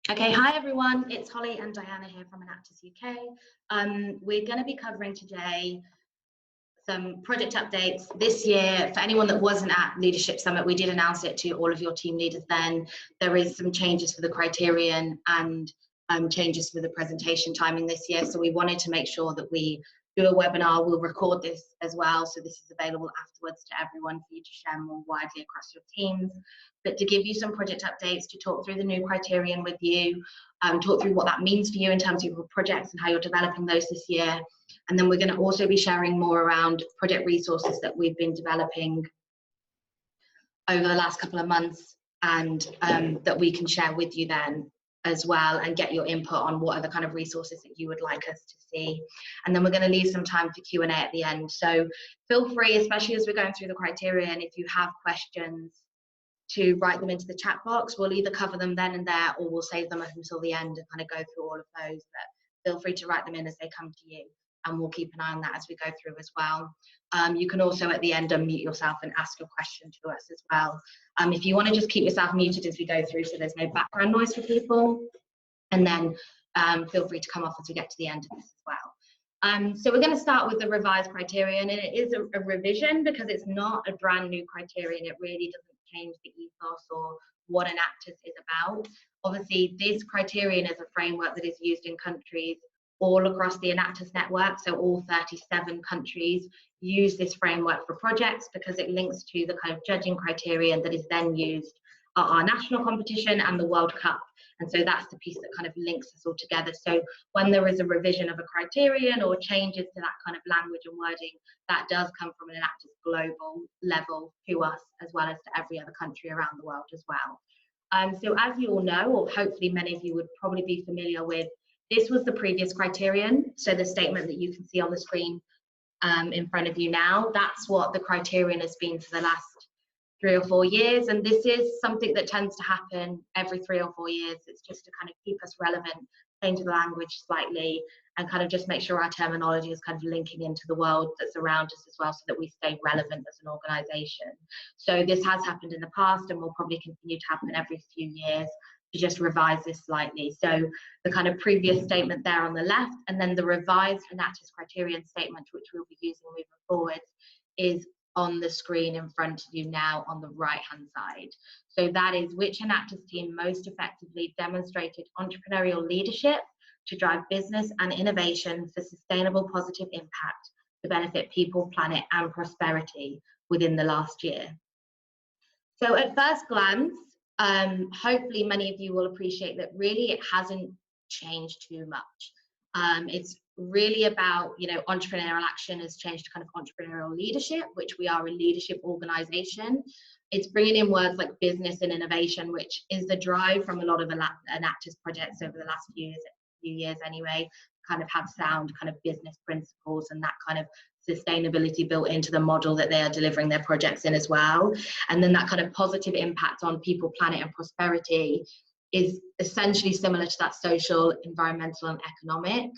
Okay, hi everyone, it's Holly and Diana here from Enactus UK. We're going to be covering today some project updates this year. For anyone that wasn't at Leadership Summit, we did announce it to all of your team leaders then. There is some changes for the criterion and changes for the presentation timing this year. So we wanted to make sure that we do a webinar. We'll record this as well, so this is available afterwards to everyone for you to share more widely across your teams. But to give you some project updates, to talk through the new criterion with you, talk through what that means for you in terms of your projects and how you're developing those this year. And then we're going to also be sharing more around project resources that we've been developing over the last couple of months, and that we can share with you then as well, and get your input on what are the kind of resources that you would like us to see. And then we're going to leave some time for Q&A at the end. So feel free, especially as we're going through the criterion, if you have questions, to write them into the chat box. We'll either cover them then and there, or we'll save them up until the end and kind of go through all of those. But feel free to write them in as they come to you, and we'll keep an eye on that as we go through as well. You can also at the end unmute yourself and ask your question to us as well. If you want to just keep yourself muted as we go through so there's no background noise for people, and then feel free to come off as we get to the end of this as well. So we're going to start with the revised criterion, and it is a revision because it's not a brand new criterion. It really doesn't change the ethos or what Enactus is about. Obviously, this criterion is a framework that is used in countries all across the Enactus network. So all 37 countries use this framework for projects because it links to the kind of judging criterion that is then used at our national competition and the World Cup. And so that's the piece that kind of links us all together. So when there is a revision of a criterion or changes to that kind of language and wording, that does come from an Enactus global level to us, as well as to every other country around the world as well. So as you all know, or hopefully many of you would probably be familiar with, this was the previous criterion. So the statement that you can see on the screen in front of you now, that's what the criterion has been for the last 3 or 4 years, and this is something that tends to happen every 3 or 4 years. It's just to kind of keep us relevant, change the language slightly, and kind of just make sure our terminology is kind of linking into the world that's around us as well, so that we stay relevant as an organisation. So this has happened in the past and will probably continue to happen every few years, to just revise this slightly. So the kind of previous statement there on the left, and then the revised Enactus criterion statement, which we'll be using moving forward, is on the screen in front of you now on the right hand side. So that is: which Enactus team most effectively demonstrated entrepreneurial leadership to drive business and innovation for sustainable positive impact to benefit people, planet and prosperity within the last year. So at first glance, hopefully many of you will appreciate that really it hasn't changed too much. It's really about, entrepreneurial action has changed to kind of entrepreneurial leadership, which we are a leadership organization. It's bringing in words like business and innovation, which is the drive from a lot of Enactus projects over the last few years anyway, kind of have sound kind of business principles and that kind of sustainability built into the model that they are delivering their projects in as well. And then that kind of positive impact on people, planet and prosperity is essentially similar to that social, environmental and economic.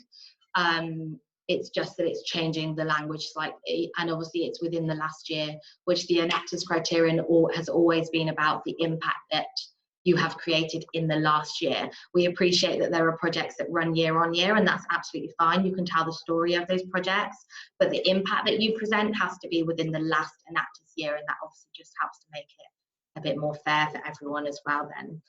It's just that it's changing the language slightly, and obviously it's within the last year, which the Enactus criterion has always been about the impact that you have created in the last year. We appreciate that there are projects that run year on year, and that's absolutely fine. You can tell the story of those projects, but the impact that you present has to be within the last Enactus year, and that obviously just helps to make it a bit more fair for everyone as well then.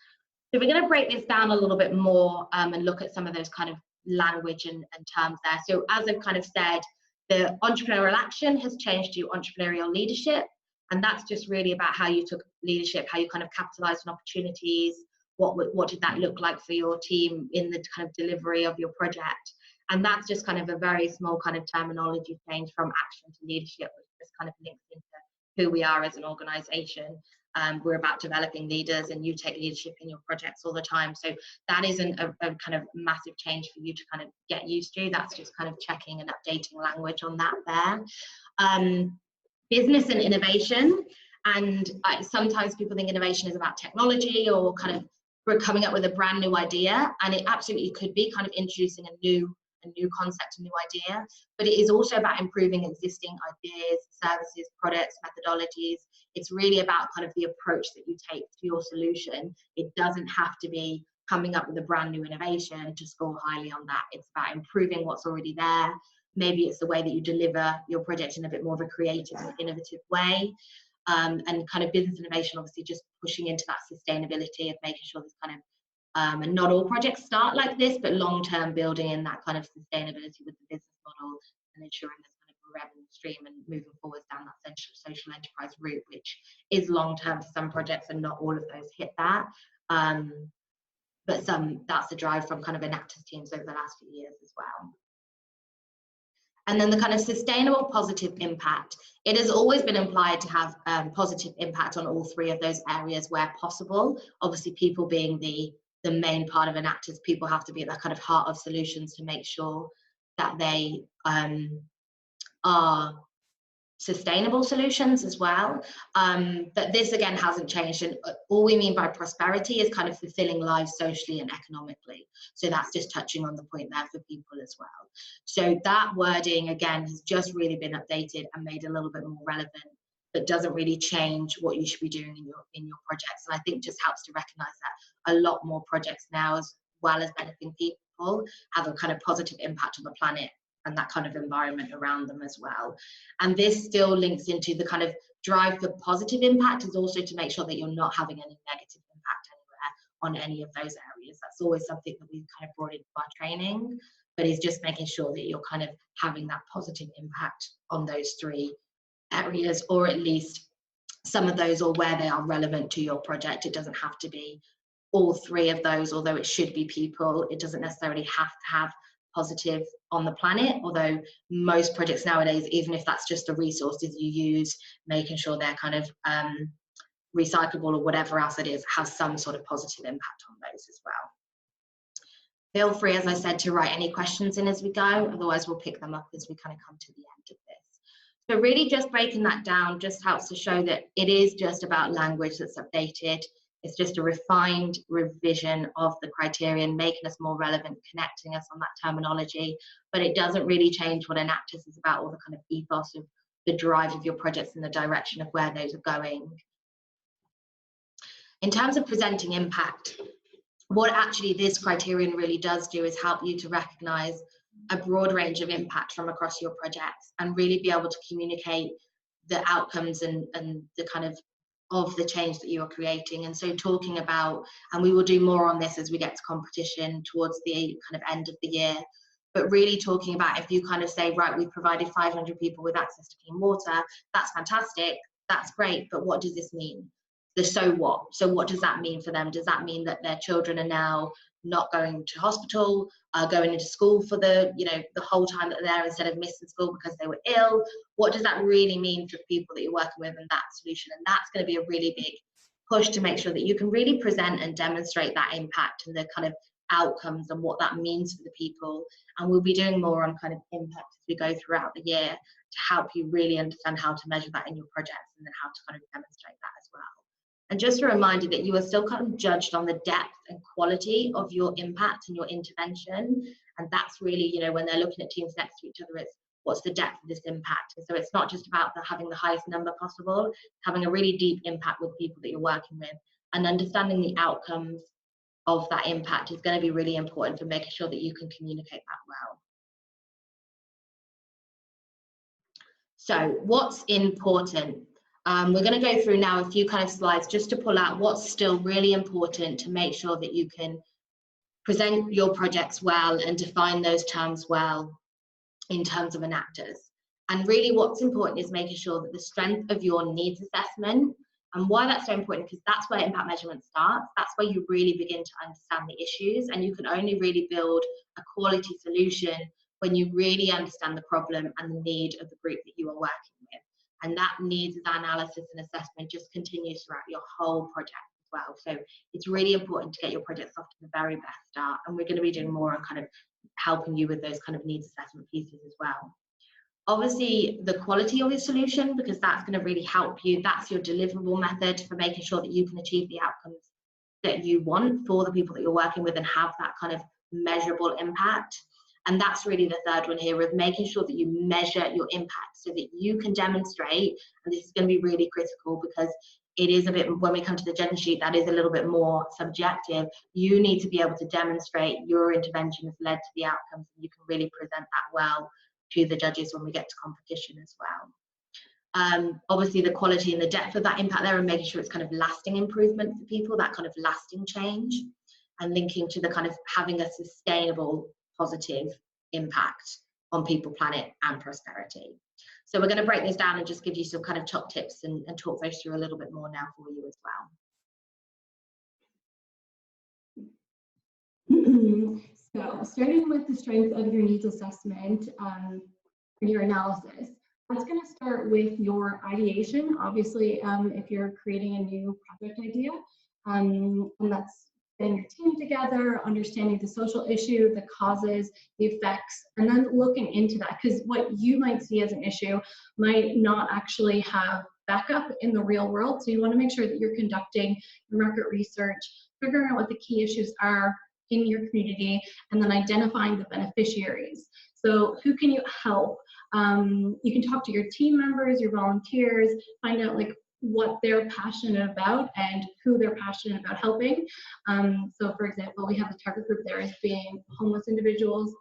So we're going to break this down a little bit more and look at some of those kind of language and terms there. So as I've kind of said, the entrepreneurial action has changed to entrepreneurial leadership. And that's just really about how you took leadership, how you kind of capitalized on opportunities, what did that look like for your team in the kind of delivery of your project. And that's just kind of a very small kind of terminology change from action to leadership, which just kind of links into who we are as an organization. We're about developing leaders, and you take leadership in your projects all the time. So that isn't a kind of massive change for you to kind of get used to. That's just kind of checking and updating language on that there. Business and innovation, and sometimes people think innovation is about technology or kind of we're coming up with a brand new idea, and it absolutely could be kind of introducing a new concept, a new idea, but it is also about improving existing ideas, services, products, methodologies. It's really about kind of the approach that you take to your solution. It doesn't have to be coming up with a brand new innovation to score highly on that. It's about improving what's already there. Maybe it's the way that you deliver your project in a bit more of a creative and innovative way. And kind of business innovation, obviously just pushing into that sustainability of making sure this kind of, and not all projects start like this, but long-term building in that kind of sustainability with the business model and ensuring there's kind of a revenue stream and moving forward down that social enterprise route, which is long-term for some projects and not all of those hit that. But that's the drive from kind of Enactus teams over the last few years as well. And then the kind of sustainable positive impact. It has always been implied to have positive impact on all three of those areas where possible. Obviously, people being the main part of Enactus, people have to be at that kind of heart of solutions to make sure that they are sustainable solutions as well. But this again hasn't changed, and all we mean by prosperity is kind of fulfilling lives socially and economically. So that's just touching on the point there for people as well. So that wording again has just really been updated and made a little bit more relevant, but doesn't really change what you should be doing in your projects. And I think just helps to recognize that a lot more projects now, as well as benefiting people, have a kind of positive impact on the planet and that kind of environment around them as well. And this still links into the kind of drive for positive impact, is also to make sure that you're not having any negative impact anywhere on any of those areas. That's always something that we've kind of brought into our training, but is just making sure that you're kind of having that positive impact on those three areas, or at least some of those, or where they are relevant to your project. It doesn't have to be all three of those, although it should be people. It doesn't necessarily have to have positive on the planet, although most projects nowadays, even if that's just the resources you use, making sure they're kind of recyclable or whatever else it is, has some sort of positive impact on those as well. Feel free, as I said, to write any questions in as we go, otherwise we'll pick them up as we kind of come to the end of this. So really just breaking that down just helps to show that it is just about language that's updated. It's just a refined revision of the criterion, making us more relevant, connecting us on that terminology, but it doesn't really change what Enactus is about, or the kind of ethos of the drive of your projects and the direction of where those are going. In terms of presenting impact, what actually this criterion really does do is help you to recognize a broad range of impact from across your projects and really be able to communicate the outcomes and the kind of the change that you are creating. And so talking about, and we will do more on this as we get to competition towards the kind of end of the year, but really talking about, if you kind of say, right, we've provided 500 people with access to clean water, that's fantastic, that's great, but what does this mean? The so what? So what does that mean for them? Does that mean that their children are now not going to hospital, going into school for the whole time that they're there, instead of missing school because they were ill? What does that really mean for people that you're working with and that solution? And that's going to be a really big push to make sure that you can really present and demonstrate that impact and the kind of outcomes and what that means for the people. And we'll be doing more on kind of impact as we go throughout the year to help you really understand how to measure that in your projects and then how to kind of demonstrate that as well. And just a reminder that you are still kind of judged on the depth and quality of your impact and your intervention. And that's really, when they're looking at teams next to each other, it's what's the depth of this impact. And so it's not just about having the highest number possible, having a really deep impact with people that you're working with, and understanding the outcomes of that impact is going to be really important for making sure that you can communicate that well. So what's important? We're going to go through now a few kind of slides just to pull out what's still really important to make sure that you can present your projects well and define those terms well in terms of Enactus. And really what's important is making sure that the strength of your needs assessment, and why that's so important, because that's where impact measurement starts. That's where you really begin to understand the issues, and you can only really build a quality solution when you really understand the problem and the need of the group that you are working with. And that needs analysis and assessment just continues throughout your whole project as well. So it's really important to get your projects off to the very best start. And we're going to be doing more on kind of helping you with those kind of needs assessment pieces as well. Obviously, the quality of your solution, because that's going to really help you. That's your deliverable method for making sure that you can achieve the outcomes that you want for the people that you're working with and have that kind of measurable impact. And that's really the third one here, of making sure that you measure your impact so that you can demonstrate, and this is going to be really critical, because it is a bit, when we come to the gender sheet, that is a little bit more subjective. You need to be able to demonstrate your intervention has led to the outcomes, and you can really present that well to the judges when we get to competition as well. Obviously the quality and the depth of that impact there, and making sure it's kind of lasting improvement for people, that kind of lasting change, and linking to the kind of having a sustainable positive impact on people, planet and prosperity. So we're going to break this down and just give you some kind of top tips and talk those through a little bit more now for you as well. So starting with the strength of your needs assessment and your analysis, that's going to start with your ideation. Obviously, if you're creating a new project idea, and that's getting your team together, understanding the social issue, the causes, the effects, and then looking into that, because what you might see as an issue might not actually have backup in the real world. So you want to make sure that you're conducting your market research, figuring out what the key issues are in your community, and then identifying the beneficiaries. So who can you help? You can talk to your team members, your volunteers, find out like what they're passionate about and who they're passionate about helping. So for example, we have a target group there as being homeless individuals,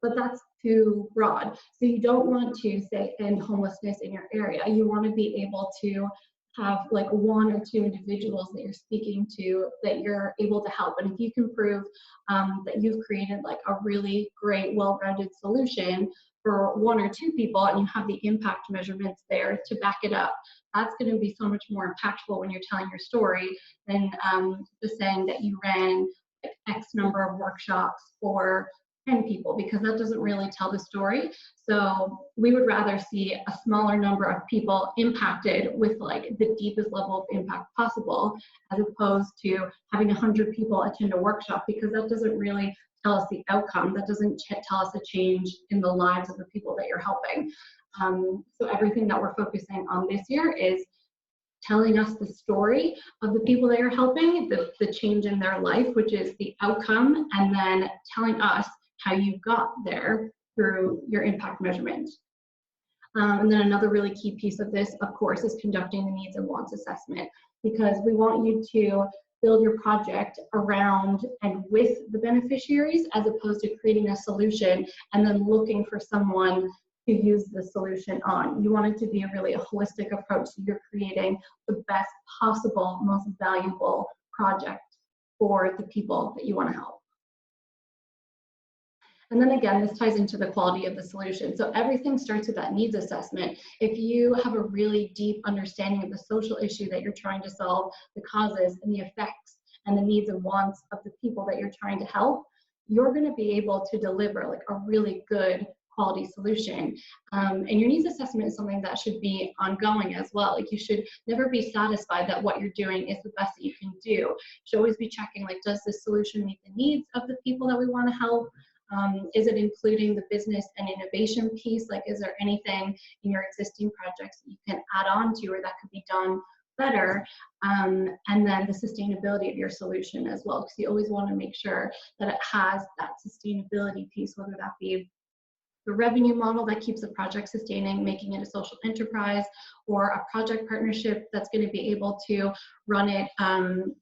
but that's too broad. So you don't want to say end homelessness in your area. You want to be able to have like one or two individuals that you're speaking to that you're able to help. And if you can prove that you've created like a really great, well-rounded solution for one or two people, and you have the impact measurements there to back it up, that's going to be so much more impactful when you're telling your story than just saying that you ran like X number of workshops for 10 people, because that doesn't really tell the story. So we would rather see a smaller number of people impacted with like the deepest level of impact possible, as opposed to having 100 people attend a workshop, because that doesn't really tell us the outcome. That doesn't tell us a change in the lives of the people that you're helping. So everything that we're focusing on this year is telling us the story of the people that you're helping, the change in their life, which is the outcome, and then telling us how you got there through your impact measurement. And then another really key piece of this, of course, is conducting the needs and wants assessment, because we want you to build your project around and with the beneficiaries, as opposed to creating a solution and then looking for someone to use the solution on. You want it to be a really holistic approach, so you're creating the best possible, most valuable project for the people that you want to help. And then again, this ties into the quality of the solution. So everything starts with that needs assessment. If you have a really deep understanding of the social issue that you're trying to solve, the causes and the effects and the needs and wants of the people that you're trying to help, you're going to be able to deliver like a really good quality solution. And your needs assessment is something that should be ongoing as well. Like, you should never be satisfied that what you're doing is the best that you can do. You should always be checking, like, does this solution meet the needs of the people that we want to help? Is it including the business and innovation piece? Like, is there anything in your existing projects that you can add on to or that could be done better? And then the sustainability of your solution as well, because you always want to make sure that it has that sustainability piece, whether that be the revenue model that keeps the project sustaining, making it a social enterprise, or a project partnership that's going to be able to run it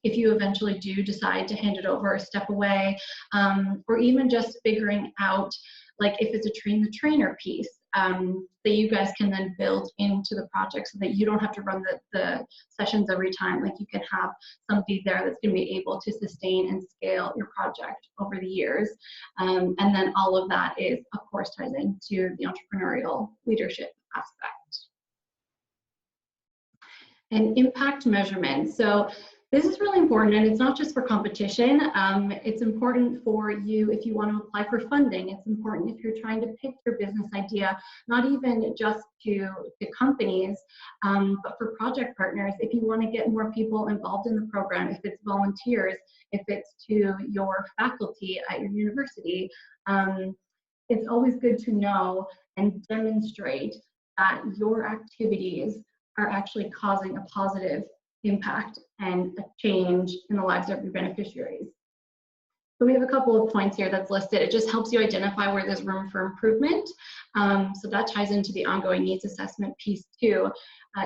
if you eventually do decide to hand it over or step away, or even just figuring out, like, if it's a train the trainer piece that you guys can then build into the project, so that you don't have to run the sessions every time. Like, you can have somebody there that's going to be able to sustain and scale your project over the years. And then all of that is, of course, ties into the entrepreneurial leadership aspect. And impact measurement. So this is really important, and it's not just for competition. It's important for you if you want to apply for funding. It's important if you're trying to pitch your business idea, not even just to companies, but for project partners. If you want to get more people involved in the program, if it's volunteers, if it's to your faculty at your university, it's always good to know and demonstrate that your activities are actually causing a positive impact and a change in the lives of your beneficiaries. So we have a couple of points here that's listed. It just helps you identify where there's room for improvement. So that ties into the ongoing needs assessment piece too.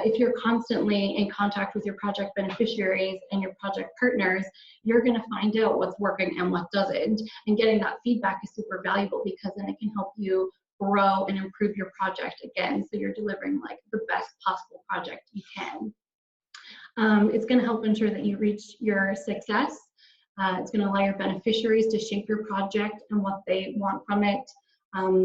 If you're constantly in contact with your project beneficiaries and your project partners, you're going to find out what's working and what doesn't. And getting that feedback is super valuable because then it can help you grow and improve your project again, so you're delivering like the best possible project you can. It's going to help ensure that you reach your success. It's going to allow your beneficiaries to shape your project and what they want from it.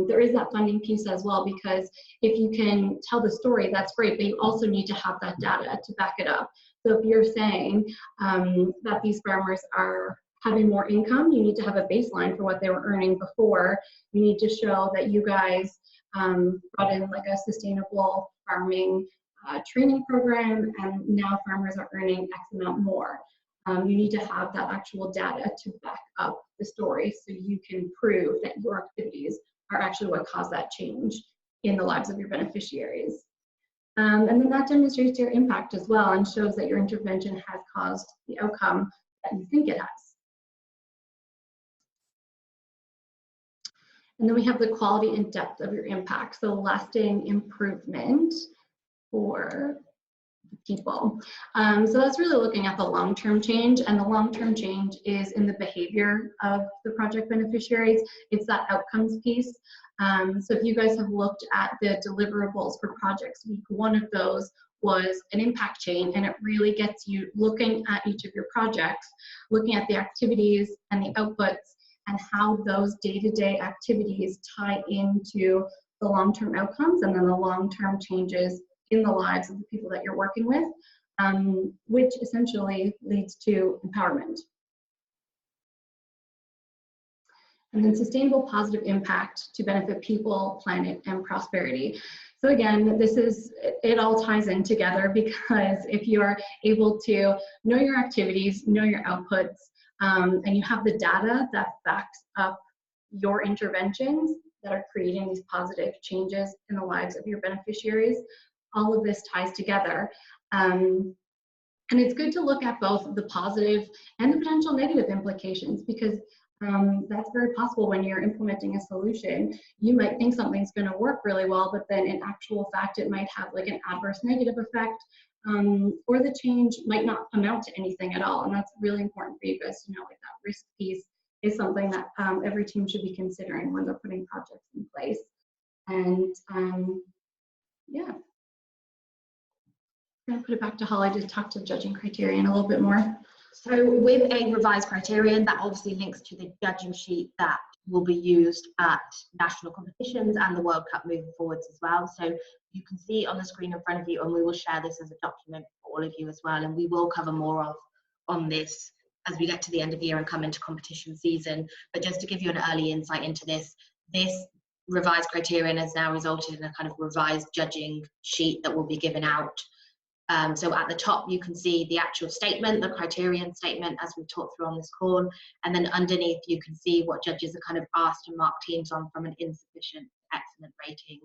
There is that funding piece as well, because if you can tell the story, that's great, but you also need to have that data to back it up. So if you're saying that these farmers are having more income, you need to have a baseline for what they were earning before. You need to show that you guys brought in like a sustainable farming training program, and now farmers are earning X amount more. You need to have that actual data to back up the story so you can prove that your activities are actually what caused that change in the lives of your beneficiaries. And then that demonstrates your impact as well and shows that your intervention has caused the outcome that you think it has. And then we have the quality and depth of your impact, so lasting improvement for people. So that's really looking at the long-term change, and the long-term change is in the behavior of the project beneficiaries. It's that outcomes piece. So if you guys have looked at the deliverables for projects week, one of those was an impact chain, and it really gets you looking at each of your projects, looking at the activities and the outputs and how those day-to-day activities tie into the long-term outcomes and then the long-term changes in the lives of the people that you're working with, which essentially leads to empowerment. And then sustainable positive impact to benefit people, planet, and prosperity. So again, it all ties in together, because if you're able to know your activities, know your outputs, and you have the data that backs up your interventions that are creating these positive changes in the lives of your beneficiaries, all of this ties together. And it's good to look at both the positive and the potential negative implications, because that's very possible when you're implementing a solution. You might think something's going to work really well, but then in actual fact, it might have like an adverse negative effect, or the change might not amount to anything at all. And that's really important for you guys to know, like that risk piece is something that every team should be considering when they're putting projects in place. And yeah. I'm going to put it back to Holly to talk to the judging criterion a little bit more. So with a revised criterion, that obviously links to the judging sheet that will be used at national competitions and the World Cup moving forwards as well. So you can see on the screen in front of you, and we will share this as a document for all of you as well, and we will cover more on this as we get to the end of the year and come into competition season. But just to give you an early insight into this revised criterion has now resulted in a kind of revised judging sheet that will be given out. So at the top, you can see the actual statement, the criterion statement, as we talked through on this call. And then underneath, you can see what judges are kind of asked to mark teams on from an insufficient to excellent rating.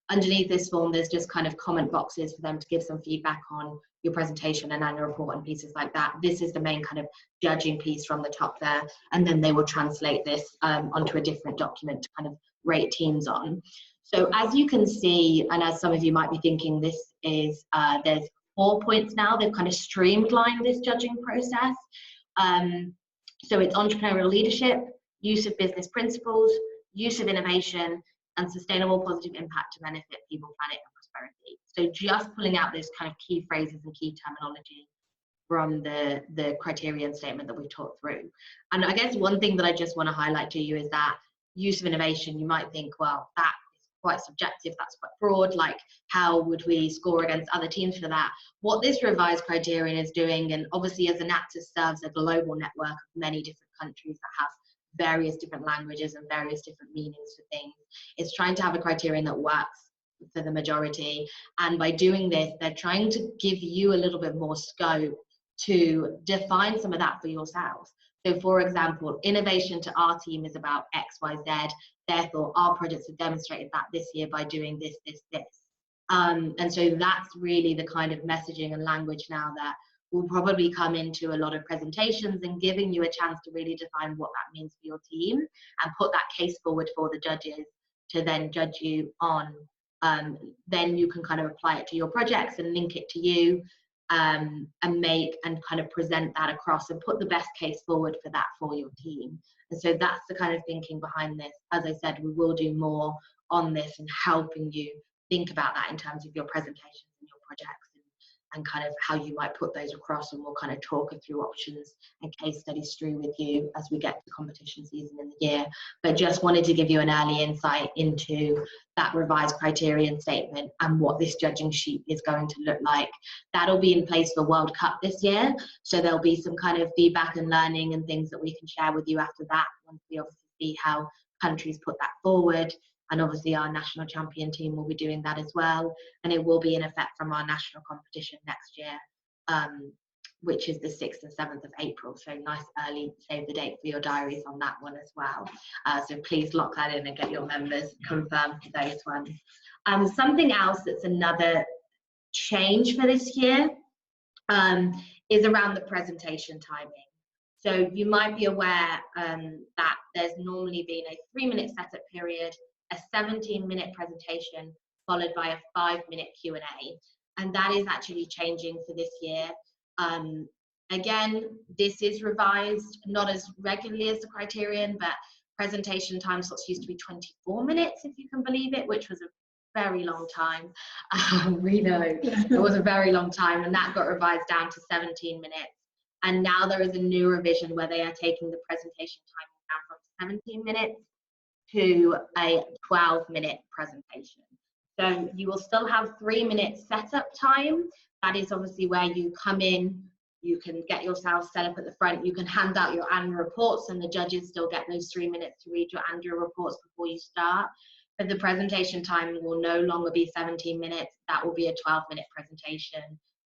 Underneath this form, there's just kind of comment boxes for them to give some feedback on your presentation and annual report and pieces like that. This is the main kind of judging piece from the top there. And then they will translate this onto a different document to kind of rate teams on. So as you can see, and as some of you might be thinking, this is, there's 4 points now. They've kind of streamlined this judging process. So it's entrepreneurial leadership, use of business principles, use of innovation, and sustainable positive impact to benefit people, planet, and prosperity. So just pulling out those kind of key phrases and key terminology from the criterion statement that we've talked through. And I guess one thing that I just want to highlight to you is that use of innovation, you might think, well, that quite subjective, that's quite broad, like how would we score against other teams for that? What this revised criterion is doing, and obviously as Enactus serves a global network of many different countries that have various different languages and various different meanings for things, it's trying to have a criterion that works for the majority. And by doing this, they're trying to give you a little bit more scope to define some of that for yourselves. So for example, innovation to our team is about X, Y, Z. Therefore, our projects have demonstrated that this year by doing this, this, this. And so that's really the kind of messaging and language now that will probably come into a lot of presentations and giving you a chance to really define what that means for your team and put that case forward for the judges to then judge you on. Then you can kind of apply it to your projects and link it to you, and make and kind of present that across and put the best case forward for that for your team. And so that's the kind of thinking behind this. As I said, we will do more on this and helping you think about that in terms of your presentations and your projects, and kind of how you might put those across, and we'll kind of talk through options and case studies through with you as we get to competition season in the year. But just wanted to give you an early insight into that revised criterion statement and what this judging sheet is going to look like. That'll be in place for World Cup this year, so there'll be some kind of feedback and learning and things that we can share with you after that, once we obviously see how countries put that forward. And obviously our national champion team will be doing that as well. And it will be in effect from our national competition next year, which is the 6th and 7th of April. So nice early, save the date for your diaries on that one as well. So please lock that in and get your members confirmed for those ones. Something else that's another change for this year is around the presentation timing. So you might be aware that there's normally been a 3-minute setup period, a 17-minute presentation, followed by a 5-minute Q&A. And that is actually changing for this year. Again, this is revised, not as regularly as the criterion, but presentation time slots used to be 24 minutes, if you can believe it, which was a very long time. We know it was a very long time, and that got revised down to 17 minutes. And now there is a new revision where they are taking the presentation time down from 17 minutes to a 12-minute presentation. So you will still have 3-minute setup time. That is obviously where you come in, you can get yourself set up at the front, you can hand out your annual reports, and the judges still get those 3 minutes to read your annual reports before you start. But the presentation time will no longer be 17 minutes, that will be a 12-minute presentation.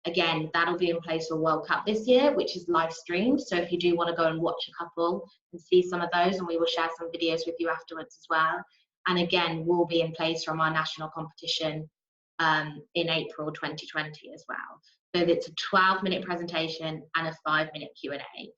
Again, that'll be in place for World Cup this year, which is live streamed. So if you do want to go and watch a couple and see some of those, and we will share some videos with you afterwards as well. And again, will be in place from our national competition in April 2020 as well. So it's a 12-minute presentation and a 5-minute Q&A.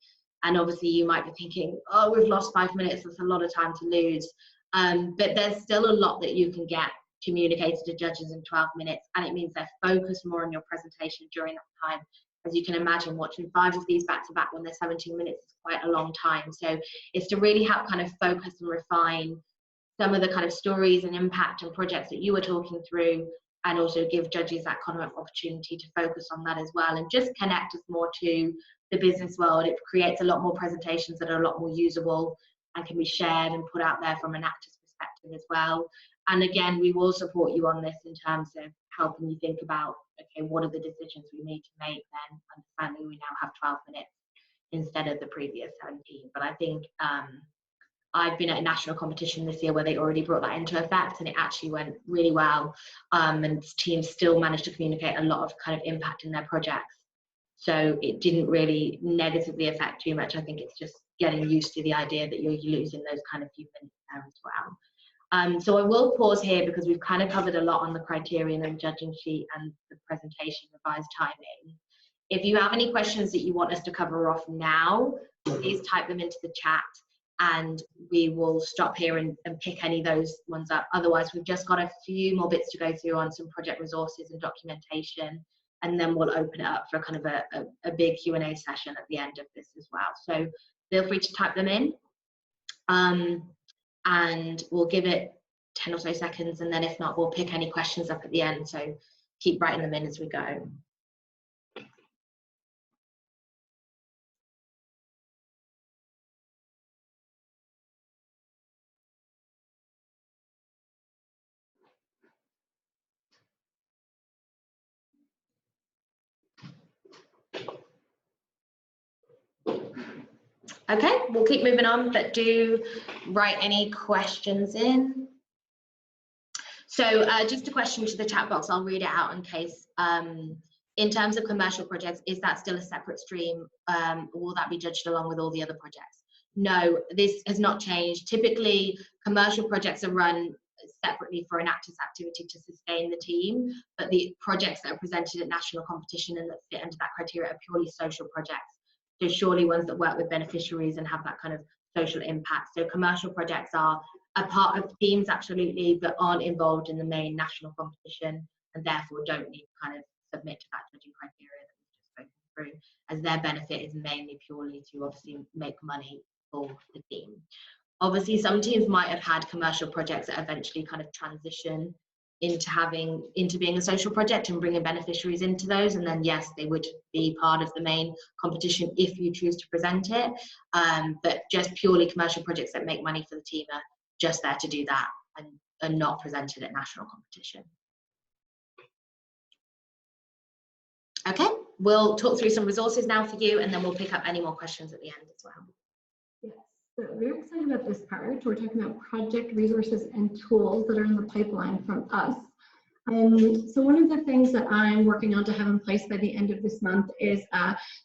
And obviously you might be thinking, oh, we've lost 5 minutes, that's a lot of time to lose. But there's still a lot that you can get communicated to judges in 12 minutes, and it means they're focused more on your presentation during that time. As you can imagine, watching 5 of these back to back when they're 17 minutes is quite a long time. So it's to really help kind of focus and refine some of the kind of stories and impact and projects that you were talking through, and also give judges that kind of opportunity to focus on that as well, and just connect us more to the business world. It creates a lot more presentations that are a lot more usable and can be shared and put out there from an Enactus perspective as well. And again, we will support you on this in terms of helping you think about, okay, what are the decisions we need to make then, understanding we now have 12 minutes instead of the previous 17. But I think I've been at a national competition this year where they already brought that into effect, and it actually went really well. And teams still managed to communicate a lot of kind of impact in their projects. So it didn't really negatively affect too much. I think it's just getting used to the idea that you're losing those kind of few minutes there as well. So I will pause here because we've kind of covered a lot on the criterion and judging sheet and the presentation revised timing. If you have any questions that you want us to cover off now, please type them into the chat and we will stop here and pick any of those ones up. Otherwise, we've just got a few more bits to go through on some project resources and documentation, and then we'll open it up for kind of a big Q&A session at the end of this as well. So feel free to type them in. And we'll give it 10 or so seconds, and then if not, we'll pick any questions up at the end. So keep writing them in as we go. Okay, we'll keep moving on, but do write any questions in. So just a question to the chat box, I'll read it out in case. In terms of commercial projects, is that still a separate stream, or will that be judged along with all the other projects? No, this has not changed. Typically, commercial projects are run separately for Enactus activity to sustain the team, but the projects that are presented at national competition and that fit under that criteria are purely social projects. So surely ones that work with beneficiaries and have that kind of social impact. So commercial projects are a part of teams, absolutely, but aren't involved in the main national competition and therefore don't need to kind of submit to that judging criteria that we've just spoken through, as their benefit is mainly purely to obviously make money for the team. Obviously, some teams might have had commercial projects that eventually kind of transition into being a social project and bringing beneficiaries into those, and then yes, they would be part of the main competition if you choose to present it, but just purely commercial projects that make money for the team are just there to do that and are not presented at national competition. Okay, we'll talk through some resources now for you, and then we'll pick up any more questions at the end as well. Yes, so very excited about this part. We're talking about project resources and tools that are in the pipeline from us. So one of the things that I'm working on to have in place by the end of this month is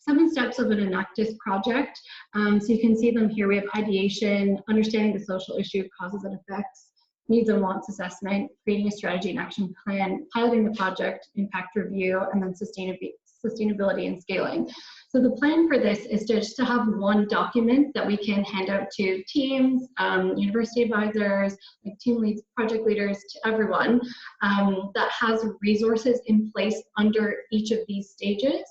7 steps of an Enactus project. So you can see them here. We have ideation, understanding the social issue, causes and effects, needs and wants assessment, creating a strategy and action plan, piloting the project, impact review, and then sustainability and scaling. So the plan for this is just to have one document that we can hand out to teams, university advisors, like team leads, project leaders, to everyone, that has resources in place under each of these stages,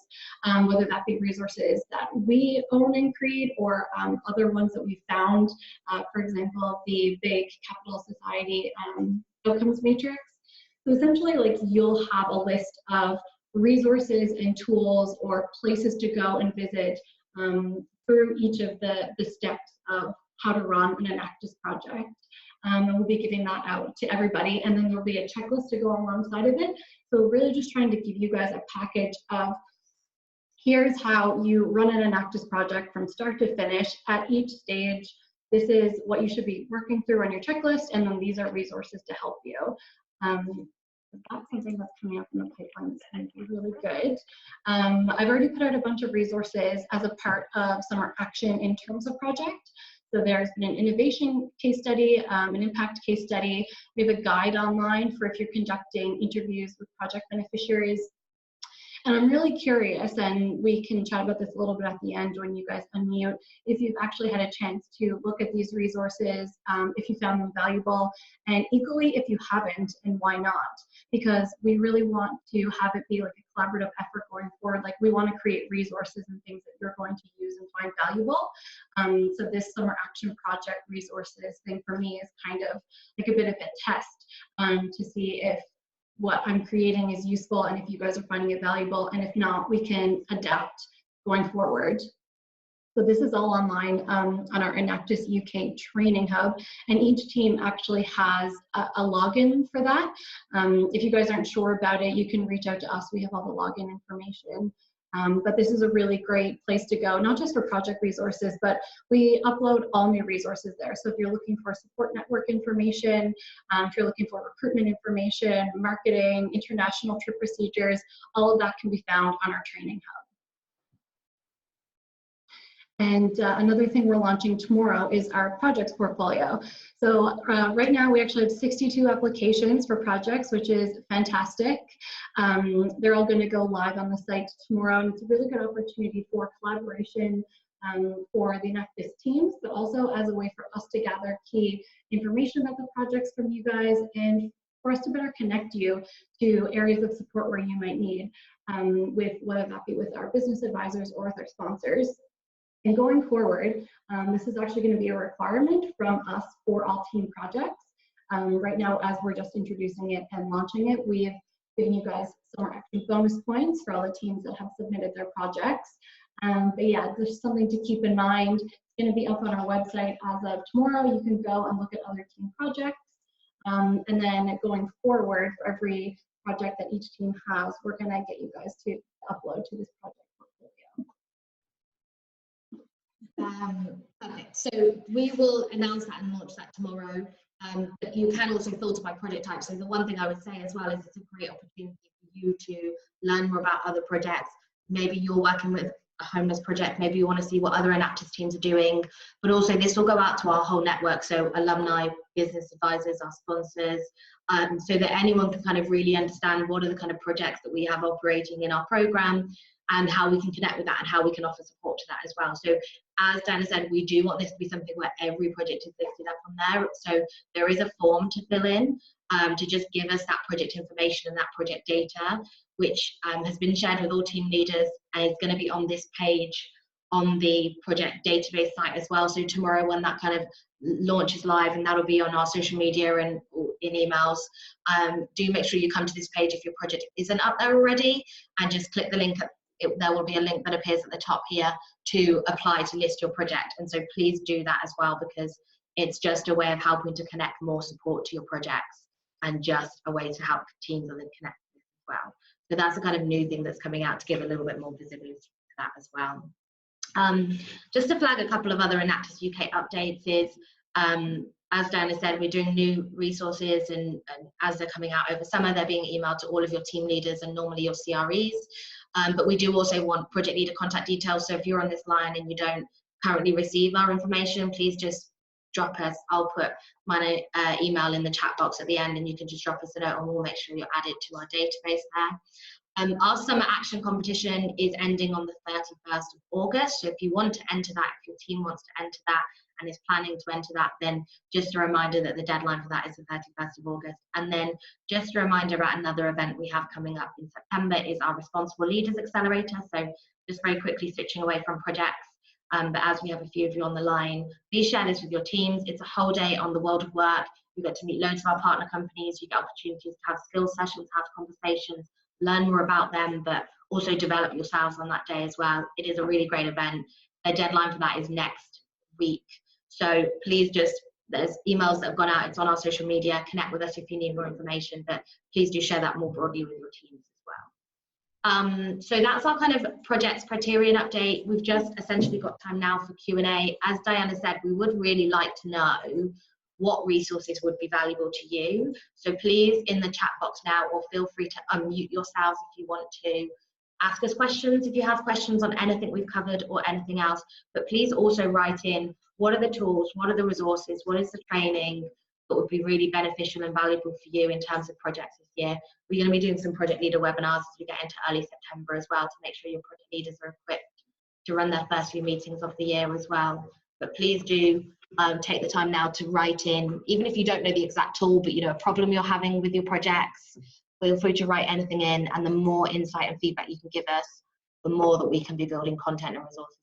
whether that be resources that we own and create or other ones that we found, for example, the big Capital Society outcomes matrix. So essentially, like, you'll have a list of resources and tools or places to go and visit through each of the steps of how to run an Enactus project. And we'll be giving that out to everybody, and then there'll be a checklist to go alongside of it. So really just trying to give you guys a package of, here's how you run an Enactus project from start to finish at each stage. This is what you should be working through on your checklist, and then these are resources to help you. That's something that's coming up in the pipeline that's going to be really good. I've already put out a bunch of resources as a part of Summer Action in terms of project. So there's been an innovation case study, an impact case study. We have a guide online for if you're conducting interviews with project beneficiaries. And I'm really curious, and we can chat about this a little bit at the end when you guys unmute, if you've actually had a chance to look at these resources, if you found them valuable, and equally if you haven't, and why not? Because we really want to have it be like a collaborative effort going forward. Like, we want to create resources and things that you're going to use and find valuable. So this Summer Action Project resources thing for me is kind of like a bit of a test to see if what I'm creating is useful and if you guys are finding it valuable, and if not, we can adapt going forward. So this is all online on our Enactus UK training hub, and each team actually has a login for that. If you guys aren't sure about it, you can reach out to us. We have all the login information. But this is a really great place to go, not just for project resources, but we upload all new resources there. So if you're looking for support network information, if you're looking for recruitment information, marketing, international trip procedures, all of that can be found on our training hub. And another thing we're launching tomorrow is our projects portfolio. So right now we actually have 62 applications for projects, which is fantastic. They're all going to go live on the site tomorrow, and it's a really good opportunity for collaboration for the Enactus teams, but also as a way for us to gather key information about the projects from you guys, and for us to better connect you to areas of support where you might need, with whether that be with our business advisors or with our sponsors. And going forward, this is actually going to be a requirement from us for all team projects. Right now, as we're just introducing it and launching it, we have given you guys Summer Action bonus points for all the teams that have submitted their projects. But yeah, there's something to keep in mind. It's going to be up on our website as of tomorrow. You can go and look at other team projects. And then going forward, for every project that each team has, we're going to get you guys to upload to this project portfolio. Perfect. So we will announce that and launch that tomorrow. But you can also filter by project type. So the one thing I would say as well is it's a great opportunity for you to learn more about other projects. Maybe you're working with a homeless project, maybe you want to see what other Enactus teams are doing, but also this will go out to our whole network, so alumni, business advisors, our sponsors, so that anyone can kind of really understand what are the kind of projects that we have operating in our program and how we can connect with that and how we can offer support to that as well. So as Diana said, we do want this to be something where every project is listed up on there. So there is a form to fill in to just give us that project information and that project data, which has been shared with all team leaders and is going to be on this page on the project database site as well. So tomorrow when that kind of launches live, and that'll be on our social media and in emails, do make sure you come to this page if your project isn't up there already, and just click the link. There will be a link that appears at the top here to apply to list your project. And so please do that as well, because it's just a way of helping to connect more support to your projects and just a way to help teams and connect as well. So that's a kind of new thing that's coming out to give a little bit more visibility to that as well. Just to flag a couple of other Enactus UK updates is, as Diana said, we're doing new resources, and as they're coming out over summer, they're being emailed to all of your team leaders and normally your CREs. But we do also want project leader contact details. So if you're on this line and you don't currently receive our information, please just drop us. I'll put my email in the chat box at the end, and you can just drop us a note and we'll make sure you're added to our database there. Our summer action competition is ending on the 31st of August. So if you want to enter that, if your team wants to enter that and is planning to enter that, then just a reminder that the deadline for that is the 31st of August. And then just a reminder about another event we have coming up in September is our Responsible Leaders Accelerator. So just very quickly switching away from projects, but as we have a few of you on the line, please share this with your teams. It's a whole day on the world of work. You get to meet loads of our partner companies. You get opportunities to have skills sessions, have conversations, learn more about them, but also develop yourselves on that day as well. It is a really great event. The deadline for that is next week. So please just, there's emails that have gone out, it's on our social media, connect with us if you need more information, but please do share that more broadly with your teams as well. So that's our kind of projects criterion update. We've just essentially got time now for Q&A. As Diana said, we would really like to know what resources would be valuable to you. So please, in the chat box now, or feel free to unmute yourselves if you want to ask us questions, if you have questions on anything we've covered or anything else. But please also write in, what are the tools, what are the resources, what is the training that would be really beneficial and valuable for you in terms of projects this year. We're going to be doing some project leader webinars as we get into early September as well, to make sure your project leaders are equipped to run their first few meetings of the year as well. But please do take the time now to write in, even if you don't know the exact tool, but you know a problem you're having with your projects, feel free to write anything in, and the more insight and feedback you can give us, the more that we can be building content and resources